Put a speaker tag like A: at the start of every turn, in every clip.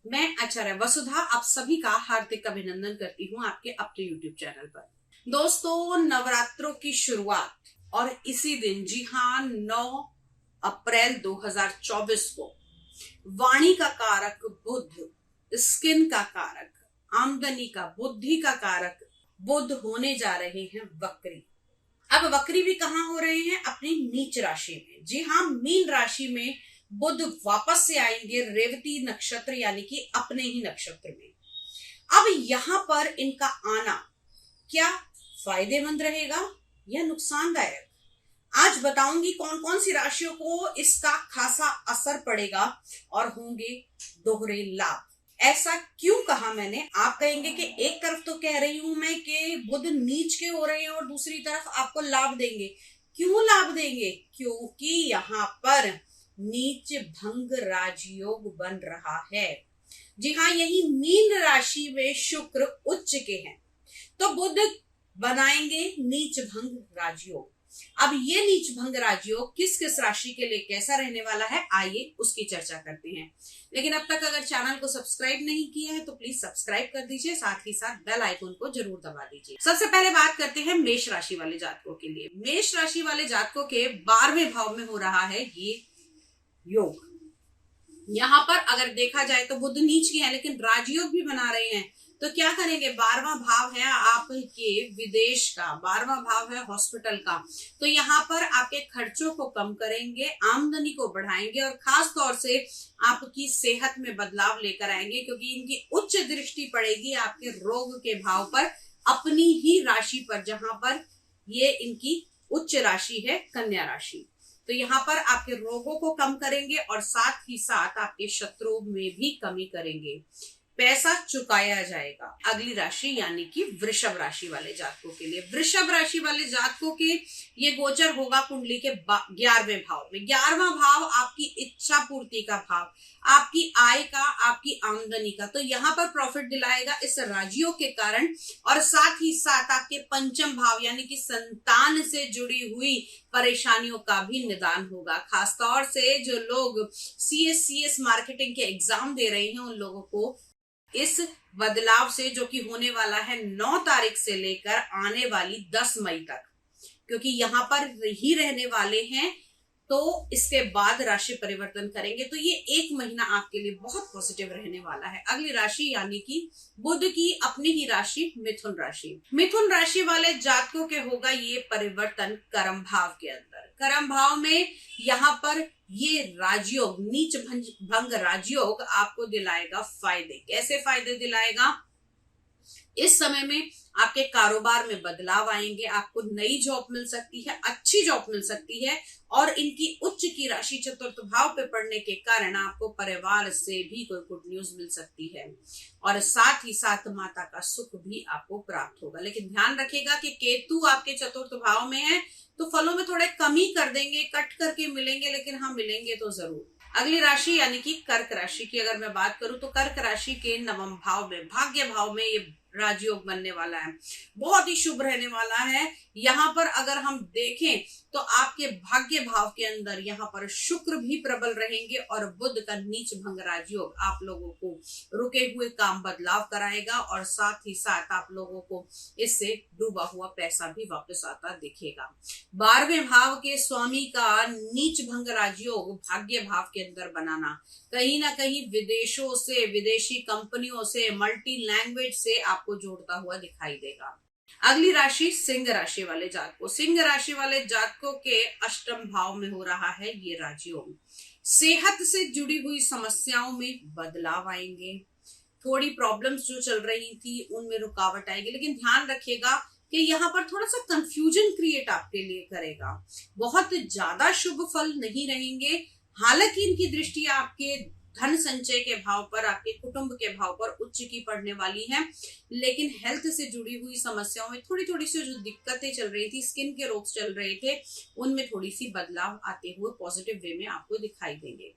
A: मैं आचार्य वसुधा आप सभी का हार्दिक अभिनंदन करती हूँ आपके अपने YouTube चैनल पर। दोस्तों, नवरात्रों की शुरुआत और इसी दिन, जी हाँ, 9 अप्रैल 2024 को वाणी का कारक बुध, स्किन का कारक, आमदनी का, बुद्धि का कारक बुध होने जा रहे हैं वक्री। अब वक्री भी कहाँ हो रहे हैं? अपनी नीच राशि में। जी हाँ, मीन राशि में बुध वापस से आएंगे रेवती नक्षत्र यानी कि अपने ही नक्षत्र में। अब यहां पर इनका आना क्या फायदेमंद रहेगा या नुकसानदायक? आज बताऊंगी कौन कौन सी राशियों को इसका खासा असर पड़ेगा और होंगे दोहरे लाभ। ऐसा क्यों कहा मैंने? आप कहेंगे कि एक तरफ तो कह रही हूं मैं कि बुध नीच के हो रहे हैं और दूसरी तरफ आपको लाभ देंगे। क्यों लाभ देंगे? क्योंकि यहाँ पर नीच भंग राजयोग बन रहा है। जी हाँ, यही मीन राशि में शुक्र उच्च के हैं तो बुध बनाएंगे नीच भंग राजयोग। अब ये नीच भंग राजयोग किस किस राशि के लिए कैसा रहने वाला है, आइए उसकी चर्चा करते हैं। लेकिन अब तक अगर चैनल को सब्सक्राइब नहीं किया है तो प्लीज सब्सक्राइब कर दीजिए, साथ ही साथ बेल आइकन को जरूर दबा दीजिए। सबसे पहले बात करते हैं मेष राशि वाले जातकों के लिए। मेष राशि वाले जातकों के 12वें भाव में हो रहा है ये योग। यहाँ पर अगर देखा जाए तो बुध नीच के हैं लेकिन राजयोग भी बना रहे हैं, तो क्या करेंगे? 12वां भाव है आपके विदेश का, 12वां भाव है हॉस्पिटल का, तो यहाँ पर आपके खर्चों को कम करेंगे, आमदनी को बढ़ाएंगे और खास तौर से आपकी सेहत में बदलाव लेकर आएंगे, क्योंकि इनकी उच्च दृष्टि पड़ेगी आपके रोग के भाव पर, अपनी ही राशि पर, जहां पर ये इनकी उच्च राशि है कन्या राशि। तो यहाँ पर आपके रोगों को कम करेंगे और साथ ही साथ आपके शत्रुओं में भी कमी करेंगे। पैसा चुकाया जाएगा। अगली राशि यानी कि वृषभ राशि वाले जातकों के लिए, वृषभ राशि वाले जातकों के ये गोचर होगा कुंडली के 11वें भाव में। 11वां भाव आपकी इच्छा पूर्ति का भाव, आपकी आय का, आपकी आमदनी का, तो यहाँ पर प्रॉफिट दिलाएगा इस राजियोग के कारण। और साथ ही साथ आपके पंचम भाव यानी कि संतान से जुड़ी हुई परेशानियों का भी निदान होगा। खासतौर से जो लोग CS मार्केटिंग के एग्जाम दे रहे हैं उन लोगों को इस बदलाव से, जो कि होने वाला है 9 तारीख से लेकर आने वाली 10 मई तक, क्योंकि यहां पर ही रहने वाले हैं, तो इसके बाद राशि परिवर्तन करेंगे, तो ये 1 महीना आपके लिए बहुत पॉजिटिव रहने वाला है। अगली राशि यानी कि बुध की अपनी ही राशि मिथुन राशि। मिथुन राशि वाले जातकों के होगा ये परिवर्तन कर्म भाव के अंदर। कर्म भाव में यहाँ पर ये राजयोग, नीच भंग राजयोग आपको दिलाएगा फायदे। कैसे फायदे दिलाएगा? इस समय में आपके कारोबार में बदलाव आएंगे, आपको नई जॉब मिल सकती है, अच्छी जॉब मिल सकती है, और इनकी उच्च की राशि चतुर्थ भाव पे पड़ने के कारण आपको परिवार से भी कोई गुड न्यूज मिल सकती है, और साथ ही साथ माता का सुख भी आपको प्राप्त होगा। लेकिन ध्यान रखिएगा कि केतु आपके चतुर्थ भाव में है तो फलों में थोड़े कमी कर देंगे, कट करके मिलेंगे, लेकिन हाँ मिलेंगे तो जरूर। अगली राशि यानी कि कर्क राशि की अगर मैं बात करूं तो कर्क राशि के 9वें भाव में, भाग्य भाव में ये राजयोग बनने वाला है, बहुत ही शुभ रहने वाला है। यहाँ पर अगर हम देखें तो आपके भाग्य भाव के अंदर यहाँ पर शुक्र भी प्रबल रहेंगे और बुध का नीच भंग राजयोग आप लोगों को रुके हुए काम बदलाव कराएगा, और साथ ही साथ आप लोगों को इससे डूबा हुआ पैसा भी वापस आता दिखेगा। 12वें भाव के स्वामी का नीच भंग राजयोग भाग्य भाव के अंदर बनाना कहीं ना कहीं विदेशों से, विदेशी कंपनियों से, मल्टी लैंग्वेज से आपको जोड़ता हुआ दिखाई देगा। अगली राशि सिंह राशि वाले जातकों। सिंह राशि वाले जातकों के 8वें भाव में हो रहा है ये राजयोग। सेहत से जुड़ी हुई समस्याओं में बदलाव आएंगे, थोड़ी प्रॉब्लम्स जो चल रही थी उनमें रुकावट आएगी, लेकिन ध्यान रखिएगा कि यहाँ पर थोड़ा सा कंफ्यूजन क्रिएट आपके लिए करेगा। बहुत ज्यादा शुभ फल नहीं रहेंगे, हालांकि इनकी दृष्टि आपके धन संचय के भाव पर, आपके कुटुंब के भाव पर उच्च की पड़ने वाली है, लेकिन हेल्थ से जुड़ी हुई समस्याओं में थोड़ी थोड़ी सी जो दिक्कतें चल रही थी, स्किन के रोग चल रहे थे, उनमें थोड़ी सी बदलाव आते हुए पॉजिटिव वे में आपको दिखाई देंगे।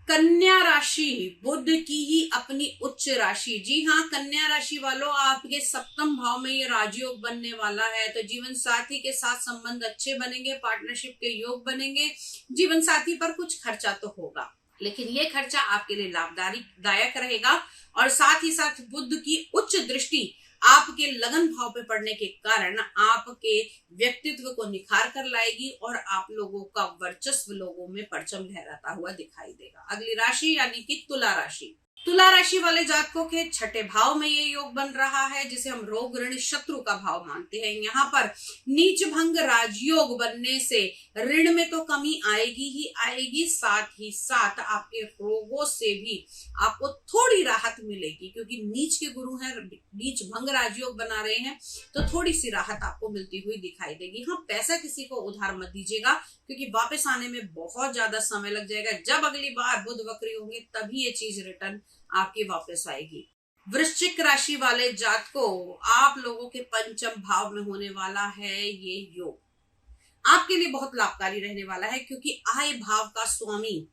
A: कन्या राशि, बुध की ही अपनी उच्च राशि। जी हाँ, कन्या राशि वालों, आपके 7वें भाव में ये राजयोग बनने वाला है, तो जीवन साथी के साथ संबंध अच्छे बनेंगे, पार्टनरशिप के योग बनेंगे, जीवन साथी पर कुछ खर्चा तो होगा। लेकिन ये खर्चा आपके लिए लाभदायक रहेगा। और साथ ही साथ बुध की उच्च दृष्टि आपके लगन भाव पे पड़ने के कारण आपके व्यक्तित्व को निखार कर लाएगी और आप लोगों का वर्चस्व लोगों में परचम लहराता हुआ दिखाई देगा। अगली राशि यानी कि तुला राशि। तुला राशि वाले जातकों के छठे भाव में ये योग बन रहा है, जिसे हम रोग ऋण शत्रु का भाव मानते हैं। यहाँ पर नीच भंग राजयोग बनने से ऋण में तो कमी आएगी ही आएगी, साथ ही साथ आपके रोगों से भी आपको थोड़ी राहत मिलेगी, क्योंकि नीच के गुरु हैं, नीच भंग राजयोग बना रहे हैं, तो थोड़ी सी राहत आपको मिलती हुई दिखाई देगी। हाँ, पैसा किसी को उधार मत दीजिएगा, क्योंकि वापस आने में बहुत ज्यादा समय लग जाएगा। जब अगली बार बुध वक्री होंगे तभी ये चीज रिटर्न आपकी वापस आएगी। वृश्चिक राशि वाले जातकों, आप लोगों के पंचम भाव में होने वाला है ये योग, आपके लिए बहुत लाभकारी रहने वाला है, क्योंकि आय भाव का स्वामी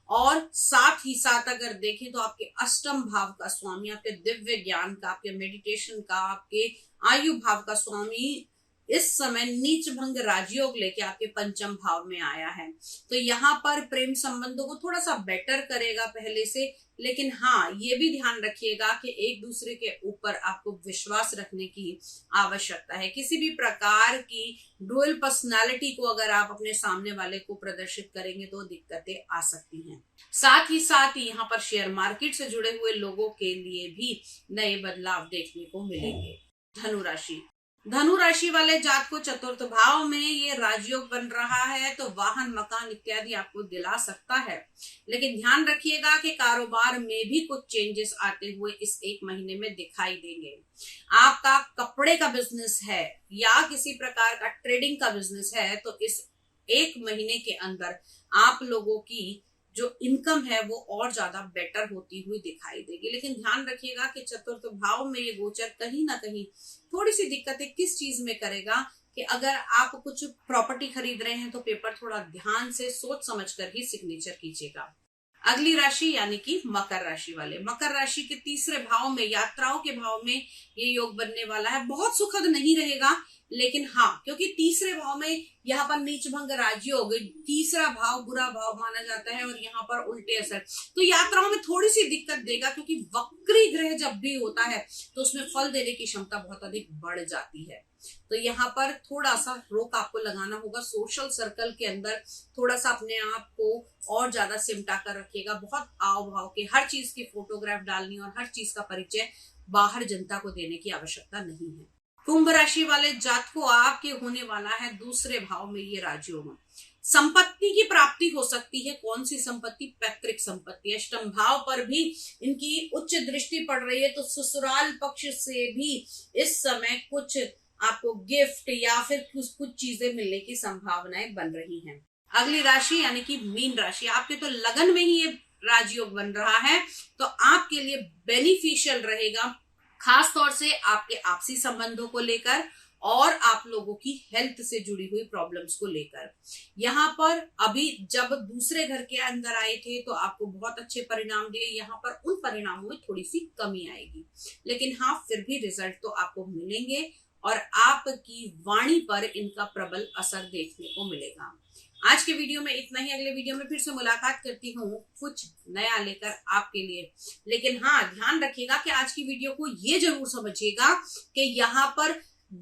A: और साथ ही साथ अगर देखें तो आपके अष्टम भाव का स्वामी, आपके दिव्य ज्ञान का, आपके मेडिटेशन का, आपके आयु भाव का स्वामी इस समय नीच भंग राजयोग लेके आपके पंचम भाव में आया है। तो यहाँ पर प्रेम संबंधों को थोड़ा सा बेटर करेगा पहले से, लेकिन हाँ, ये भी ध्यान रखिएगा कि एक दूसरे के ऊपर आपको विश्वास रखने की आवश्यकता है। किसी भी प्रकार की डुअल पर्सनालिटी को अगर आप अपने सामने वाले को प्रदर्शित करेंगे तो दिक्कतें आ सकती हैं। साथ ही यहाँ पर शेयर मार्केट से जुड़े हुए लोगों के लिए भी नए बदलाव देखने को मिलेंगे। धनु राशि वाले जात को चतुर्थ भाव में ये राजयोग बन रहा है, तो वाहन मकान इत्यादि आपको दिला सकता है, लेकिन ध्यान रखिएगा कि कारोबार में भी कुछ चेंजेस आते हुए इस एक महीने में दिखाई देंगे। आपका कपड़े का बिजनेस है या किसी प्रकार का ट्रेडिंग का बिजनेस है, तो इस एक महीने के अंदर आप लोगों की जो इनकम है वो और ज्यादा बेटर होती हुई दिखाई देगी। लेकिन ध्यान रखिएगा कि चतुर्थ भाव में ये गोचर कहीं ना कहीं थोड़ी सी दिक्कतें किस चीज में करेगा, कि अगर आप कुछ प्रॉपर्टी खरीद रहे हैं तो पेपर थोड़ा ध्यान से सोच समझ कर ही सिग्नेचर कीजिएगा। अगली राशि यानी कि मकर राशि वाले, मकर राशि के तीसरे भाव में, यात्राओं के भाव में ये योग बनने वाला है। बहुत सुखद नहीं रहेगा, लेकिन हाँ, क्योंकि तीसरे भाव में यहाँ पर नीच भंग राजयोग, तीसरा भाव बुरा भाव माना जाता है और यहाँ पर उल्टे असर, तो यात्राओं में थोड़ी सी दिक्कत देगा, क्योंकि वक्री ग्रह जब भी होता है तो उसमें फल देने की क्षमता बहुत अधिक बढ़ जाती है। तो यहाँ पर थोड़ा सा रोक आपको लगाना होगा। सोशल सर्कल के अंदर थोड़ा सा अपने आप को और ज्यादा सिमटा कर रखिएगा। बहुत आव भाव के हर चीज की फोटोग्राफ डालनी और हर चीज का परिचय बाहर जनता को देने की आवश्यकता नहीं है। कुंभ राशि वाले जातकों, आपके होने वाला है दूसरे भाव में ये राजयोग। संपत्ति की प्राप्ति हो सकती है। कौन सी संपत्ति? पैतृक संपत्ति। अष्टम भाव पर भी इनकी उच्च दृष्टि पड़ रही है, तो ससुराल पक्ष से भी इस समय कुछ आपको गिफ्ट या फिर कुछ चीजें मिलने की संभावनाएं बन रही हैं। अगली राशि यानी कि मीन राशि, आपके तो लगन में ही ये राजयोग बन रहा है, तो आपके लिए बेनिफिशियल रहेगा, खास तौर से आपके आपसी संबंधों को लेकर और आप लोगों की हेल्थ से जुड़ी हुई प्रॉब्लम्स को लेकर। यहाँ पर अभी जब दूसरे घर के अंदर आए थे तो आपको बहुत अच्छे परिणाम दिए, यहाँ पर उन परिणामों में थोड़ी सी कमी आएगी, लेकिन हाँ, फिर भी रिजल्ट तो आपको मिलेंगे और आपकी वाणी पर इनका प्रबल असर देखने को मिलेगा। आज के वीडियो में इतना ही। अगले वीडियो में फिर से मुलाकात करती हूँ कुछ नया लेकर आपके लिए। लेकिन हाँ, ध्यान रखिएगा कि आज की वीडियो को ये जरूर समझिएगा कि यहाँ पर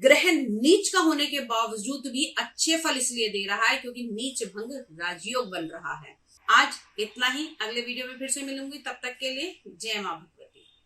A: ग्रह नीच का होने के बावजूद भी अच्छे फल इसलिए दे रहा है क्योंकि नीच भंग राजयोग बन रहा है। आज इतना ही। अगले वीडियो में फिर से मिलूंगी, तब तक के लिए जय मां।